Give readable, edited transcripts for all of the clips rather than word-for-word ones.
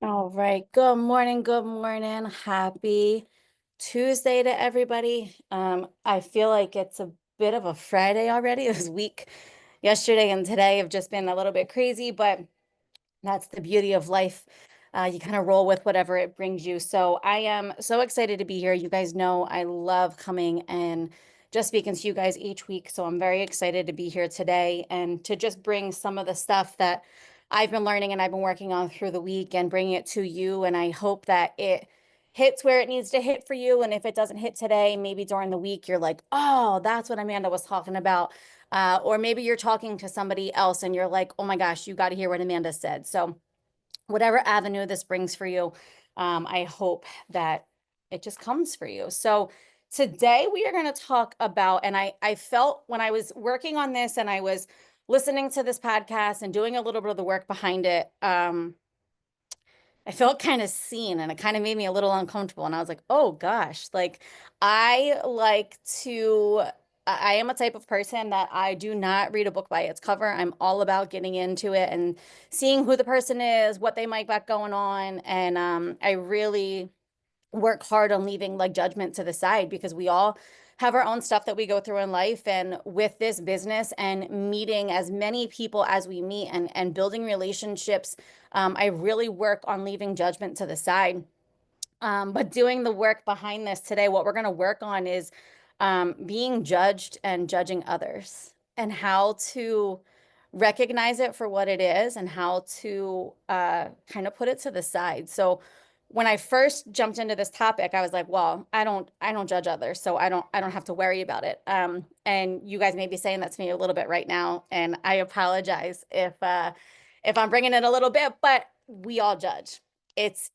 All right. Good morning. Good morning. Happy Tuesday to everybody. I feel like it's a bit of a Friday already. This week, yesterday and today have just been a little bit crazy, but that's the beauty of life. You kind of roll with whatever it brings you. So I am so excited to be here. You guys know I love coming and just speaking to you guys each week. So I'm very excited to be here today and to just bring some of the stuff that I've been learning and I've been working on through the week and bringing it to you. And I hope that it hits where it needs to hit for you. And if it doesn't hit today, maybe during the week, you're like, oh, that's what Amanda was talking about. Or maybe you're talking to somebody else and you're like, oh my gosh, you got to hear what Amanda said. So, whatever avenue this brings for you, I hope that it just comes for you. So, today we are going to talk about, and I felt when I was working on this and I was listening to this podcast and doing a little bit of the work behind it, I felt kind of seen and it kind of made me a little uncomfortable. And I was like, oh gosh, like I like to, I am a type of person that I do not read a book by its cover. I'm all about getting into it and seeing who the person is, what they might got going on. And I really work hard on leaving like judgment to the side because we all have our own stuff that we go through in life. And with this business and meeting as many people as we meet and building relationships, I really work on leaving judgment to the side. But doing the work behind this today, what we're going to work on is being judged and judging others and how to recognize it for what it is and how to kind of put it to the side. So when I first jumped into this topic, I was like, well, I don't judge others, so I don't have to worry about it. And you guys may be saying that to me a little bit right now, and I apologize if I'm bringing it a little bit, but we all judge. It's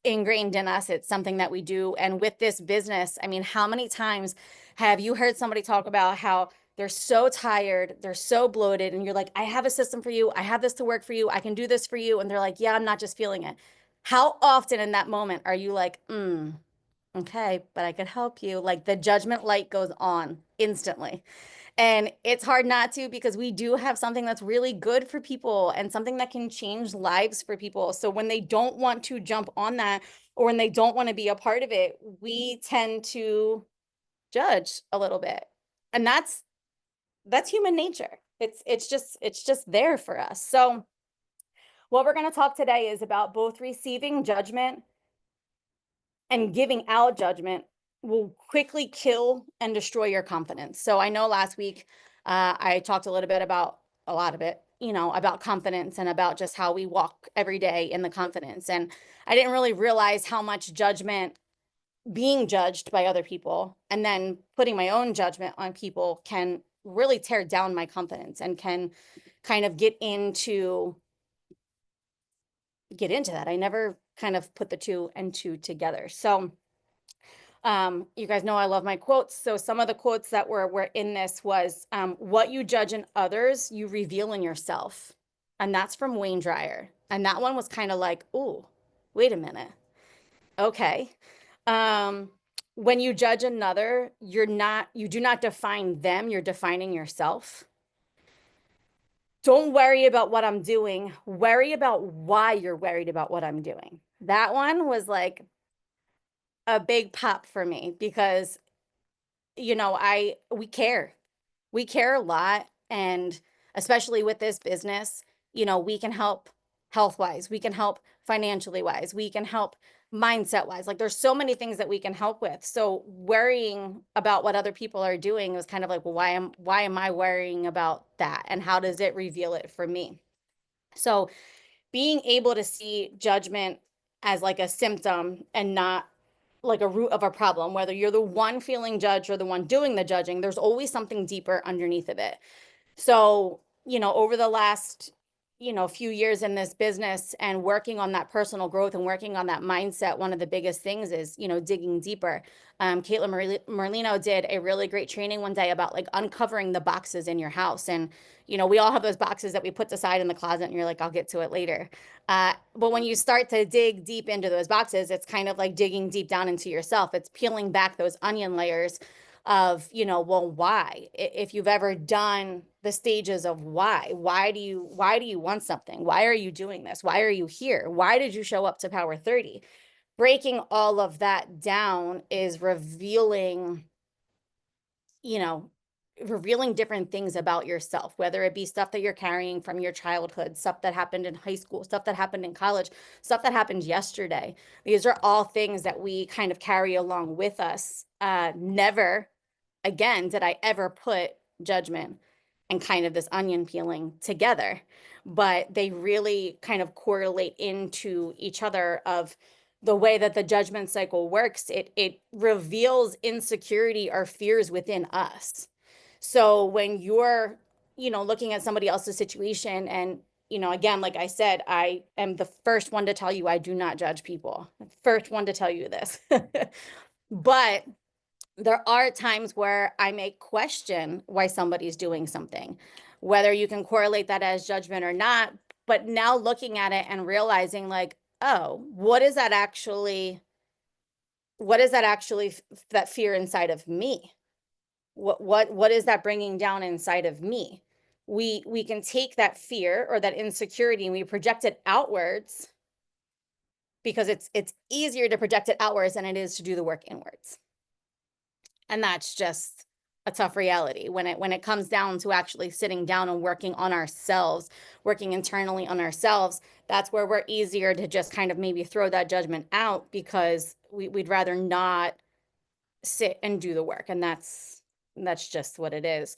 ingrained in us. It's something that we do. And with this business, I mean, how many times have you heard somebody talk about how they're so tired, they're so bloated, and you're like, I have a system for you, I have this to work for you, I can do this for you, and they're like, yeah, I'm not just feeling it. How often in that moment are you like, okay, but I could help you? Like the judgment light goes on instantly. And it's hard not to because we do have something that's really good for people and something that can change lives for people. So when they don't want to jump on that or when they don't want to be a part of it, we tend to judge a little bit. And that's human nature. It's just there for us. So what we're going to talk today is about both receiving judgment and giving out judgment will quickly kill and destroy your confidence. So I know last week I talked a little bit about a lot of it, about confidence and about just how we walk every day in the confidence. And I didn't really realize how much judgment being judged by other people and then putting my own judgment on people can really tear down my confidence and can kind of get into that. I never kind of put the two and two together. So you guys know I love my quotes. So some of the quotes that were in this was what you judge in others, you reveal in yourself. And that's from Wayne Dyer. And that one was kind of like, oh, wait a minute. Okay. Um, when you judge another, you do not define them, you're defining yourself. Don't worry about what I'm doing. Worry about why you're worried about what I'm doing. That one was like a big pop for me because we care. We care a lot. And especially with this business, we can help health wise, we can help financially wise, we can help mindset wise. Like there's so many things that we can help with. So worrying about what other people are doing was kind of like, well, why am I worrying about that? And how does it reveal it for me? So being able to see judgment as like a symptom and not like a root of a problem, whether you're the one feeling judged or the one doing the judging, there's always something deeper underneath of it. So, over the last, few years in this business and working on that personal growth and working on that mindset, one of the biggest things is, digging deeper. Caitlin Merlino did a really great training one day about like uncovering the boxes in your house. And, we all have those boxes that we put aside in the closet and you're like, I'll get to it later. But when you start to dig deep into those boxes, it's kind of like digging deep down into yourself. It's peeling back those onion layers of, well, why? If you've ever done the stages of why do you want something? Why are you doing this? Why are you here? Why did you show up to Power 30? Breaking all of that down is you know, revealing different things about yourself, whether it be stuff that you're carrying from your childhood, stuff that happened in high school, stuff that happened in college, stuff that happened yesterday. These are all things that we kind of carry along with us. Never again did I ever put judgment and kind of this onion peeling together, but they really kind of correlate into each other of the way that the judgment cycle works. It reveals insecurity or fears within us. So when you're, looking at somebody else's situation, and, again, like I said, I am the first one to tell you I do not judge people. First one to tell you this. But there are times where I may question why somebody's doing something, whether you can correlate that as judgment or not. But now looking at it and realizing, like, oh, what is that actually, that fear inside of me? What is that bringing down inside of me? We can take that fear or that insecurity and we project it outwards, because it's easier to project it outwards than it is to do the work inwards. And that's just a tough reality when it comes down to actually sitting down and working on ourselves, working internally on ourselves. That's where we're easier to just kind of maybe throw that judgment out, because we'd rather not sit and do the work. And that's just what it is.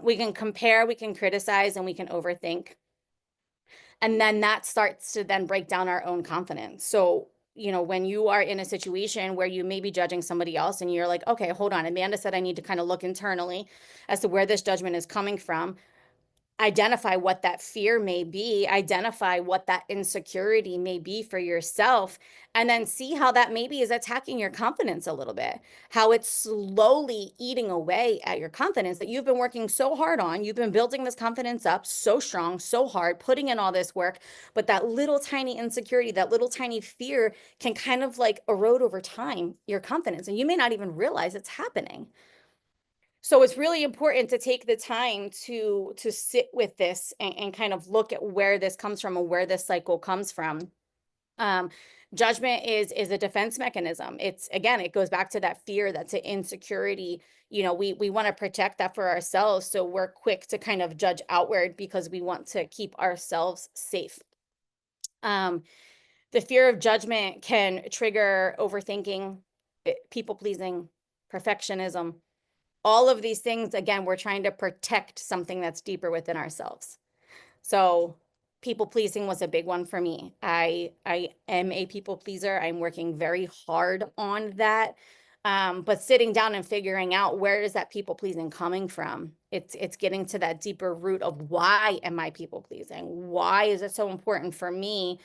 We can compare, we can criticize, and we can overthink. And then that starts to then break down our own confidence. So, when you are in a situation where you may be judging somebody else and you're like, okay, hold on, Amanda said I need to kind of look internally as to where this judgment is coming from. Identify what that fear may be, identify what that insecurity may be for yourself, and then see how that maybe is attacking your confidence a little bit, how it's slowly eating away at your confidence that you've been working so hard on. You've been building this confidence up so strong, so hard, putting in all this work, but that little tiny insecurity, that little tiny fear can kind of like erode over time your confidence, and you may not even realize it's happening. So it's really important to take the time to sit with this and kind of look at where this comes from and where this cycle comes from. Um, Judgment is a defense mechanism. It's, again, it goes back to that fear, that's an insecurity. We want to protect that for ourselves. So we're quick to kind of judge outward because we want to keep ourselves safe. The fear of judgment can trigger overthinking, people pleasing, perfectionism. All of these things, again, we're trying to protect something that's deeper within ourselves. So people pleasing was a big one for me. I am a people pleaser. I'm working very hard on that. But sitting down and figuring out, where is that people pleasing coming from? It's getting to that deeper root of, why am I people pleasing? Why is it so important for me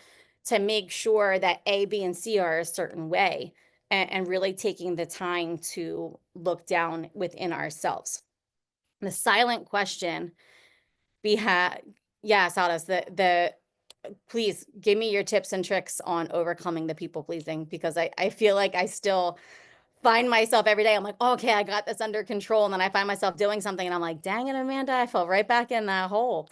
to make sure that A, B, and C are a certain way? And really taking the time to look down within ourselves. The silent question yeah, Sawdust, please give me your tips and tricks on overcoming the people pleasing, because I feel like I still find myself every day. I'm like, oh, okay, I got this under control. And then I find myself doing something and I'm like, dang it, Amanda, I fell right back in that hole.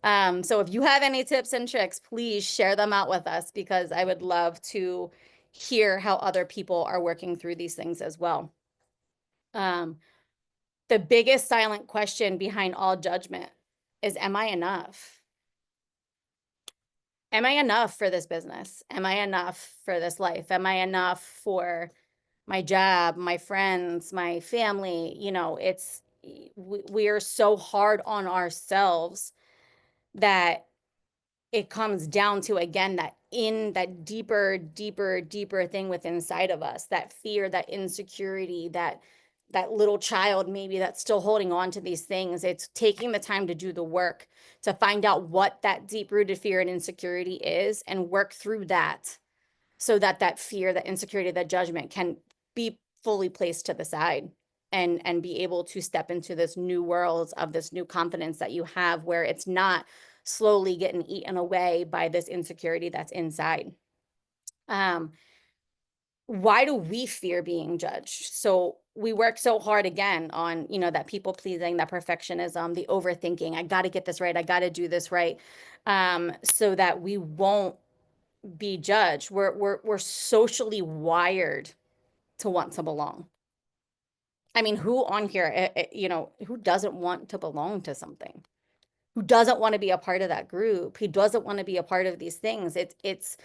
So if you have any tips and tricks, please share them out with us, because I would love to hear how other people are working through these things as well. The biggest silent question behind all judgment is, am I enough? Am I enough for this business? Am I enough for this life? Am I enough for my job, my friends, my family? We are so hard on ourselves that it comes down to, again, that deeper thing within inside of us, that fear, that insecurity, that little child maybe that's still holding on to these things. It's taking the time to do the work to find out what that deep-rooted fear and insecurity is, and work through that, so that that fear, that insecurity, that judgment can be fully placed to the side, and be able to step into this new world of this new confidence that you have, where it's not slowly getting eaten away by this insecurity that's inside. Why do we fear being judged? So we work so hard again on, that people pleasing, that perfectionism, the overthinking. I got to get this right. I got to do this right. So that we won't be judged. We're socially wired to want to belong. I mean, who on here, who doesn't want to belong to something? Who doesn't want to be a part of that group? Who doesn't want to be a part of these things? It's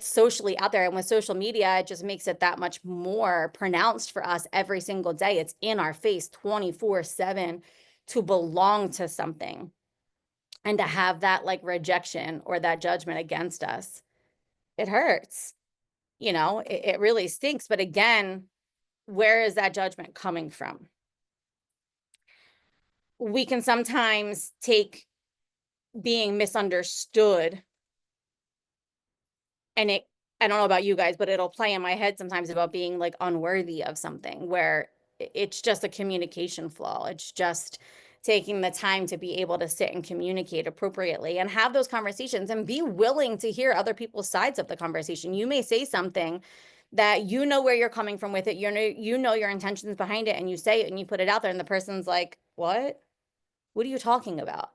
socially out there. And with social media, it just makes it that much more pronounced for us every single day. It's in our face 24/7 to belong to something, and to have that like rejection or that judgment against us. It hurts. It really stinks. But again, where is that judgment coming from? We can sometimes take being misunderstood, and I don't know about you guys, but it'll play in my head sometimes about being like unworthy of something, where it's just a communication flaw. It's just taking the time to be able to sit and communicate appropriately and have those conversations and be willing to hear other people's sides of the conversation. You may say something that where you're coming from with it, your intentions behind it, and you say it and you put it out there, and the person's like, what are you talking about?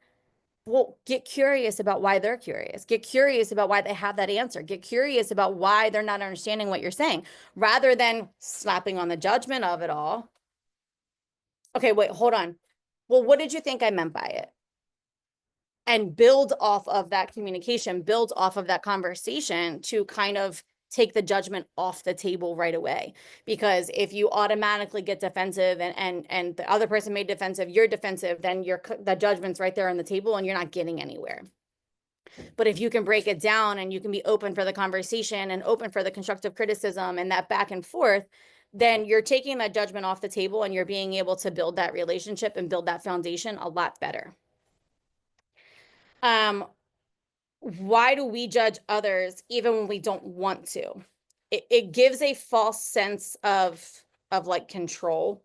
Well, get curious about why they're curious. Get curious about why they have that answer. Get curious about why they're not understanding what you're saying, rather than slapping on the judgment of it all. Okay, wait, hold on. Well, what did you think I meant by it? And build off of that communication, build off of that conversation to kind of take the judgment off the table right away. Because if you automatically get defensive and the other person made defensive, you're defensive, then the judgment's right there on the table and you're not getting anywhere. But if you can break it down and you can be open for the conversation and open for the constructive criticism and that back and forth, then you're taking that judgment off the table and you're being able to build that relationship and build that foundation a lot better. Why do we judge others even when we don't want to? It gives a false sense of like control.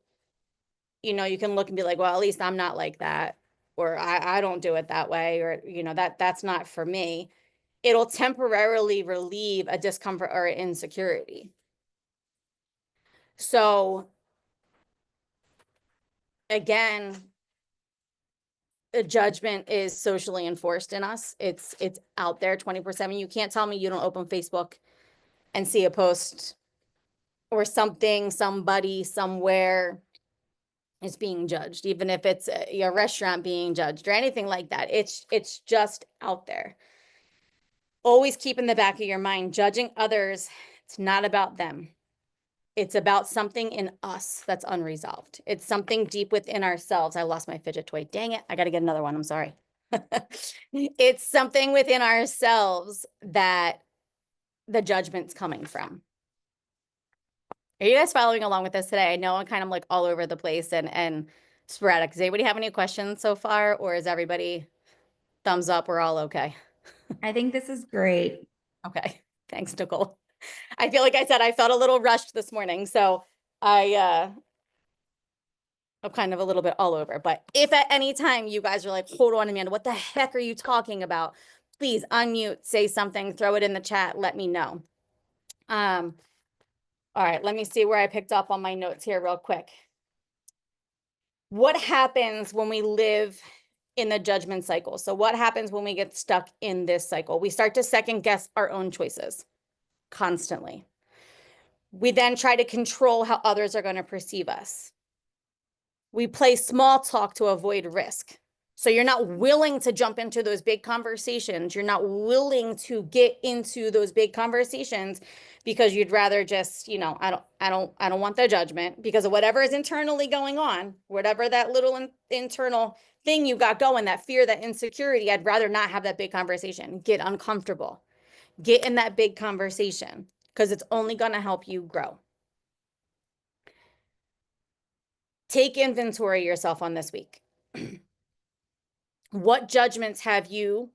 You can look and be like, well, at least I'm not like that, or I don't do it that way, or that's not for me. It'll temporarily relieve a discomfort or insecurity. So again, a judgment is socially enforced in us. It's out there 24/7. You can't tell me you don't open Facebook and see a post or something, somebody, somewhere is being judged, even if it's a restaurant being judged or anything like that. It's just out there. Always keep in the back of your mind, judging others, it's not about them. It's about something in us that's unresolved. It's something deep within ourselves. I lost my fidget toy. Dang it. I got to get another one. I'm sorry. It's something within ourselves that the judgment's coming from. Are you guys following along with us today? I know I'm kind of like all over the place and sporadic. Does anybody have any questions so far, or is everybody thumbs up? We're all okay. I think this is great. Okay. Thanks, Nicole. I feel like I said I felt a little rushed this morning, so I'm kind of a little bit all over. But if at any time you guys are like, hold on, Amanda, what the heck are you talking about? Please unmute, say something, throw it in the chat, let me know. All right, let me see where I picked up on my notes here real quick. What happens when we live in the judgment cycle? So what happens when we get stuck in this cycle? We start to second guess our own choices constantly. We then try to control how others are going to perceive us. We play small talk to avoid risk. So you're not willing to jump into those big conversations. You're not willing to get into those big conversations because you'd rather just, I don't want the judgment because of whatever is internally going on, whatever that little internal thing you got going, that fear, that insecurity. I'd rather not have that big conversation. Get uncomfortable. Get in that big conversation because it's only going to help you grow. Take inventory of yourself on this week. What judgments have you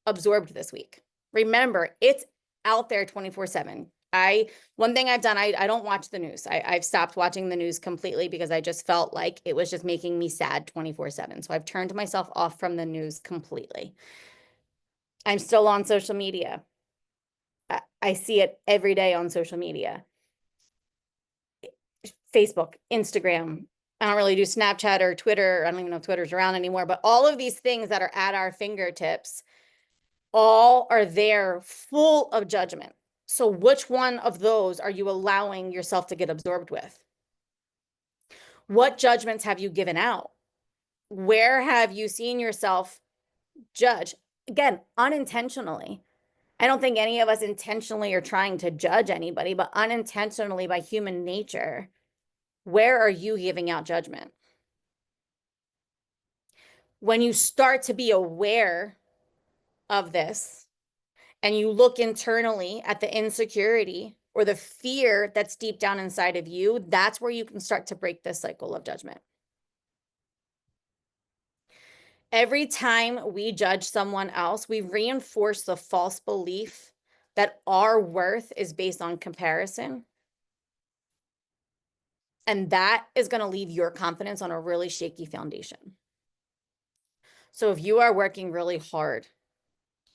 absorbed this week? Remember, it's out there 24/7. One thing I've done, I don't watch the news. I've stopped watching the news completely because I just felt like it was just making me sad 24/7. So I've turned myself off from the news completely. I'm still on social media. I see it every day on social media. Facebook, Instagram. I don't really do Snapchat or Twitter. I don't even know if Twitter's around anymore, but all of these things that are at our fingertips all are there full of judgment. So which one of those are you allowing yourself to get absorbed with? What judgments have you given out? Where have you seen yourself judge? Again, unintentionally. I don't think any of us intentionally are trying to judge anybody, but unintentionally by human nature, where are you giving out judgment? When you start to be aware of this and you look internally at the insecurity or the fear that's deep down inside of you, that's where you can start to break this cycle of judgment. Every time we judge someone else, we reinforce the false belief that our worth is based on comparison. And that is going to leave your confidence on a really shaky foundation. So if you are working really hard,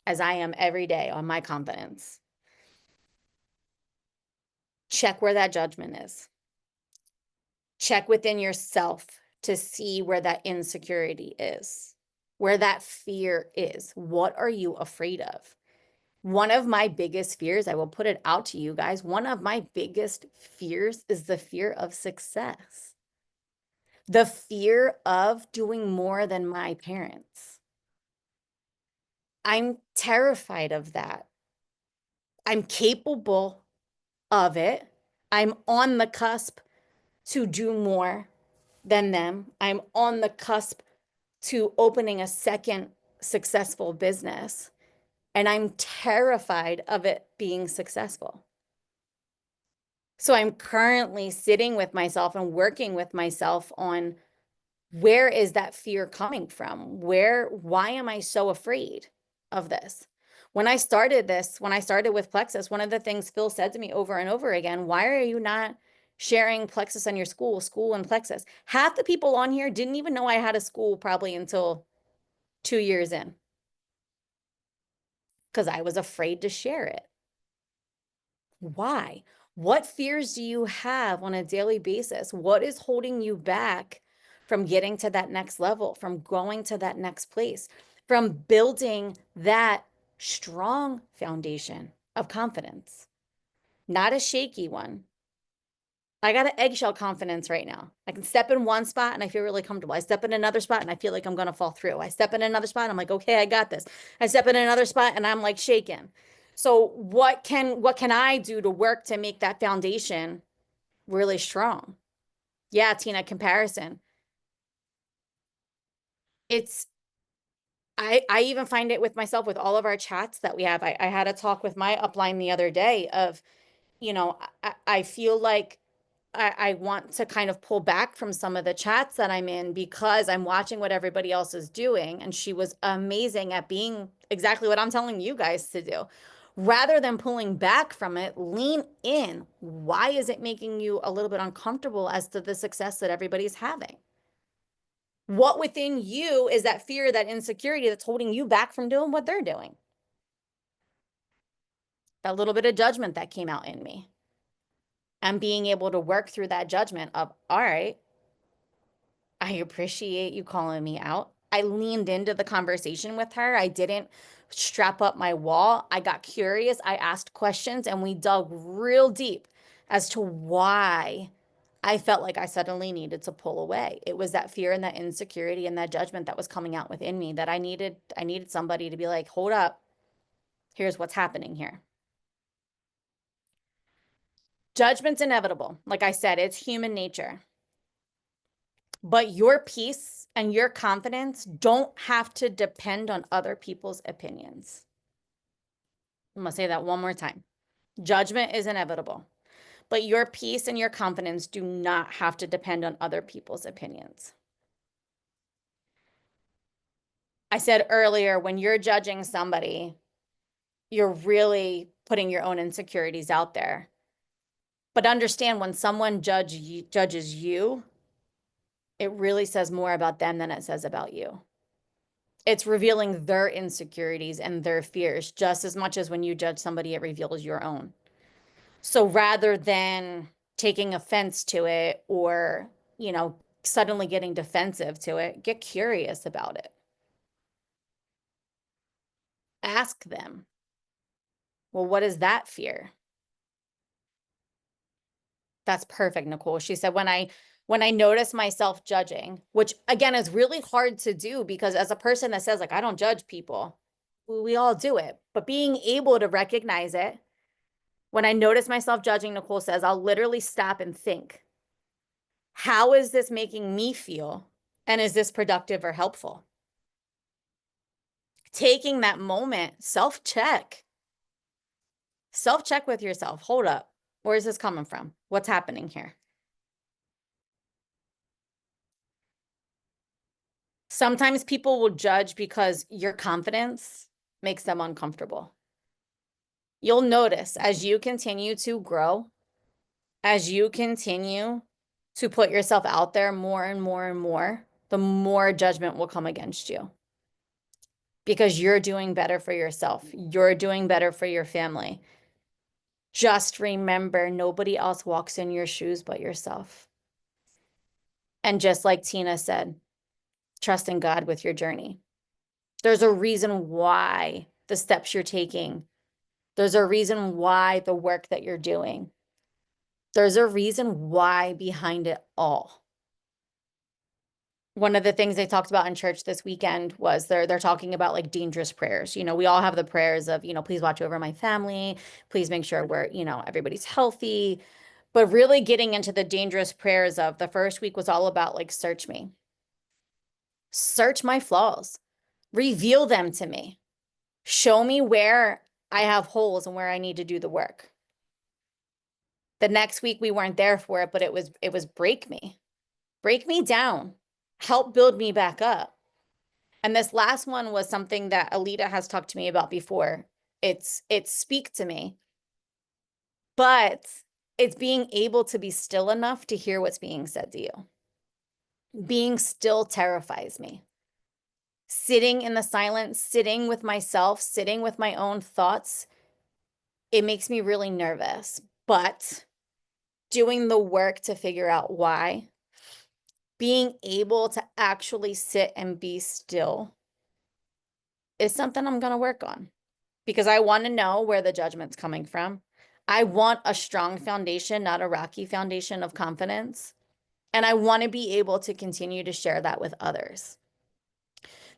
as I am every day on my confidence, check where that judgment is. Check within yourself to see where that insecurity is, where that fear is. What are you afraid of? One of my biggest fears, I will put it out to you guys, one of my biggest fears is the fear of success. The fear of doing more than my parents. I'm terrified of that. I'm capable of it. I'm on the cusp to do more than them. I'm on the cusp to opening a second successful business. And I'm terrified of it being successful. So I'm currently sitting with myself and working with myself on where is that fear coming from? Why am I so afraid of this? When I started with Plexus, one of the things Phil said to me over and over again, why are you not sharing Plexus on your school and Plexus? Half the people on here didn't even know I had a school probably until 2 years in, because I was afraid to share it. Why? What fears do you have on a daily basis? What is holding you back from getting to that next level, from going to that next place, from building that strong foundation of confidence, not a shaky one? I got an eggshell confidence right now. I can step in one spot and I feel really comfortable. I step in another spot and I feel like I'm going to fall through. I step in another spot and I'm like, okay, I got this. I step in another spot and I'm like shaken. So what can I do to work to make that foundation really strong? Yeah, Tina, comparison. It's I even find it with myself with all of our chats that we have. I had a talk with my upline the other day of, I feel like I want to kind of pull back from some of the chats that I'm in because I'm watching what everybody else is doing. And she was amazing at being exactly what I'm telling you guys to do. Rather than pulling back from it, lean in. Why is it making you a little bit uncomfortable as to the success that everybody's having? What within you is that fear, that insecurity that's holding you back from doing what they're doing? That little bit of judgment that came out in me. And being able to work through that judgment of, all right, I appreciate you calling me out. I leaned into the conversation with her. I didn't strap up my wall. I got curious. I asked questions and we dug real deep as to why I felt like I suddenly needed to pull away. It was that fear and that insecurity and that judgment that was coming out within me that I needed somebody to be like, hold up, here's what's happening here. Judgment's inevitable. Like I said, it's human nature. But your peace and your confidence don't have to depend on other people's opinions. I'm going to say that one more time. Judgment is inevitable, but your peace and your confidence do not have to depend on other people's opinions. I said earlier, when you're judging somebody, you're really putting your own insecurities out there. But understand, when someone judges you, it really says more about them than it says about you. It's revealing their insecurities and their fears just as much as when you judge somebody, it reveals your own. So rather than taking offense to it or, suddenly getting defensive to it. Get curious about it. Ask them, well, what is that fear? That's perfect, Nicole. She said, when I notice myself judging, which again is really hard to do because as a person that says like, I don't judge people, we all do it, but being able to recognize it, when I notice myself judging, Nicole says, I'll literally stop and think, how is this making me feel? And is this productive or helpful? Taking that moment, self-check with yourself. Hold up. Where is this coming from? What's happening here? Sometimes people will judge because your confidence makes them uncomfortable. You'll notice as you continue to grow, as you continue to put yourself out there more and more and more, the more judgment will come against you because you're doing better for yourself. You're doing better for your family. Just remember, nobody else walks in your shoes but yourself. And just like Tina said, trust in God with your journey. There's a reason why the steps you're taking. There's a reason why the work that you're doing. There's a reason why behind it all. One of the things they talked about in church this weekend was they're talking about like dangerous prayers. We all have the prayers of, please watch over my family. Please make sure we're, everybody's healthy. But really getting into the dangerous prayers of the first week was all about like, search me. Search my flaws. Reveal them to me. Show me where I have holes and where I need to do the work. The next week we weren't there for it, but it was break me. Break me down. Help build me back up. And this last one was something that Alita has talked to me about before. It's speak to me. But it's being able to be still enough to hear what's being said to you. Being still terrifies me. Sitting in the silence, sitting with myself, sitting with my own thoughts, it makes me really nervous. But doing the work to figure out why, being able to actually sit and be still is something I'm going to work on because I want to know where the judgment's coming from. I want a strong foundation, not a rocky foundation of confidence. And I want to be able to continue to share that with others.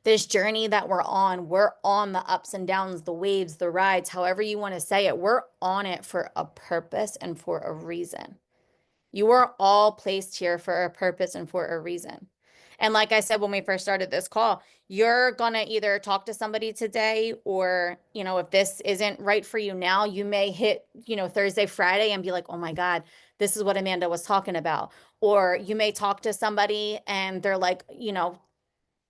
This journey that we're on the ups and downs, the waves, the rides, however you want to say it. We're on it for a purpose and for a reason. You are all placed here for a purpose and for a reason. And like I said, when we first started this call, you're going to either talk to somebody today or, if this isn't right for you now, you may hit, Thursday, Friday and be like, oh my God, this is what Amanda was talking about. Or you may talk to somebody and they're like,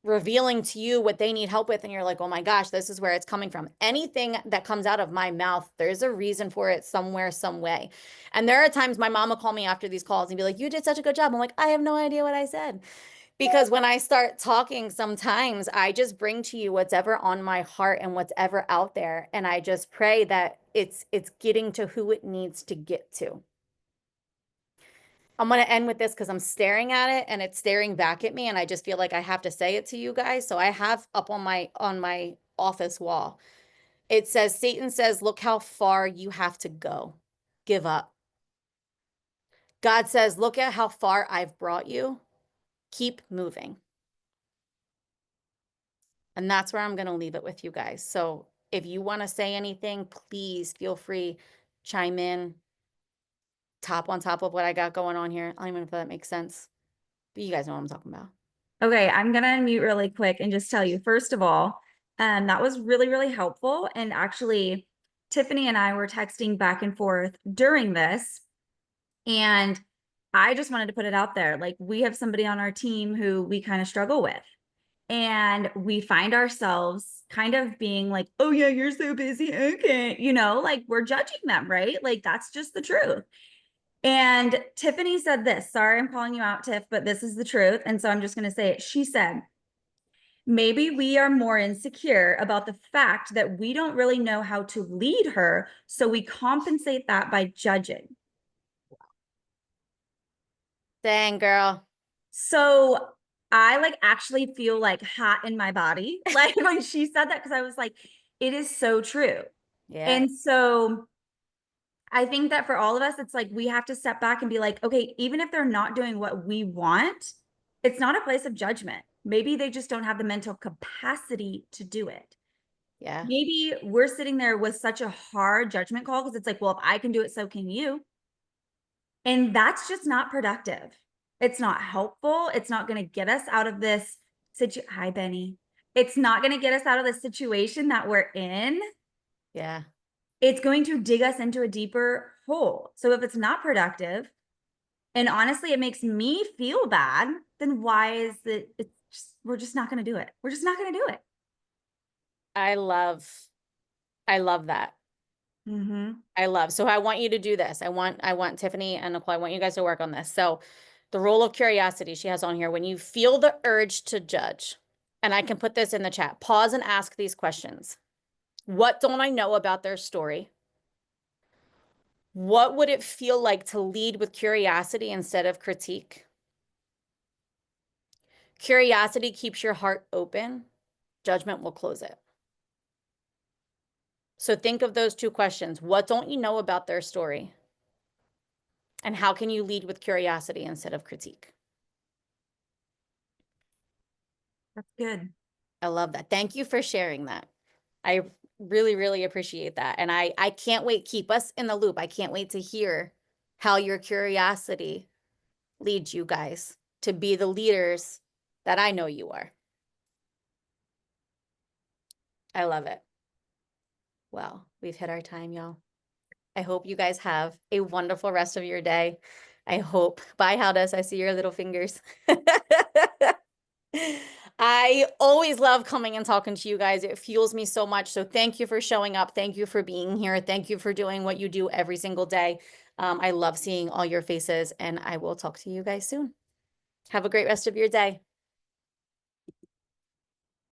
revealing to you what they need help with. And you're like, oh my gosh, this is where it's coming from. Anything that comes out of my mouth, there's a reason for it somewhere, some way. And there are times my mom will call me after these calls and be like, you did such a good job. I'm like, I have no idea what I said. Because when I start talking, sometimes I just bring to you what's ever on my heart and what's ever out there. And I just pray that it's getting to who it needs to get to. I'm going to end with this because I'm staring at it and it's staring back at me. And I just feel like I have to say it to you guys. So I have up on my office wall, it says, Satan says, look how far you have to go. Give up. God says, look at how far I've brought you. Keep moving. And that's where I'm going to leave it with you guys. So if you want to say anything, please feel free, chime in, top on top of what I got going on here. I don't even know if that makes sense, but you guys know what I'm talking about. Okay, I'm gonna unmute really quick and just tell you, first of all, that was really, really helpful. And actually, Tiffany and I were texting back and forth during this. And I just wanted to put it out there. Like, we have somebody on our team who we kind of struggle with. And we find ourselves kind of being like, oh yeah, you're so busy. Okay. Like we're judging them, right? Like that's just the truth. And Tiffany said this, sorry, I'm calling you out, Tiff, but this is the truth. And so I'm just going to say it. She said, maybe we are more insecure about the fact that we don't really know how to lead her. So we compensate that by judging. Dang, girl. So I like actually feel like hot in my body. Like when she said that, because I was like, it is so true. Yeah. And so I think that for all of us, it's like we have to step back and be like, okay, even if they're not doing what we want, it's not a place of judgment. Maybe they just don't have the mental capacity to do it. Yeah. Maybe we're sitting there with such a hard judgment call because it's like, well, if I can do it, so can you. And that's just not productive. It's not helpful. It's not going to get us out of this situation. Hi, Benny. It's not going to get us out of the situation that we're in. Yeah. It's going to dig us into a deeper hole. So if it's not productive, and honestly, it makes me feel bad, then why is it? It's just, we're just not going to do it. We're just not going to do it. I love, I love that. Mm-hmm. I love. So I want you to do this. I want Tiffany and Nicole, I want you guys to work on this. So the role of curiosity she has on here, when you feel the urge to judge, and I can put this in the chat, pause and ask these questions. What don't I know about their story? What would it feel like to lead with curiosity instead of critique? Curiosity keeps your heart open. Judgment will close it. So think of those two questions. What don't you know about their story? And how can you lead with curiosity instead of critique? That's good. I love that. Thank you for sharing that. I really, really appreciate that. And I can't wait. Keep us in the loop. I can't wait to hear how your curiosity leads you guys to be the leaders that I know you are. I love it. Well, we've hit our time, y'all. I hope you guys have a wonderful rest of your day. I hope. Bye, Howdis. I see your little fingers. I always love coming and talking to you guys. It fuels me so much. So thank you for showing up. Thank you for being here. Thank you for doing what you do every single day. I love seeing all your faces, and I will talk to you guys soon. Have a great rest of your day.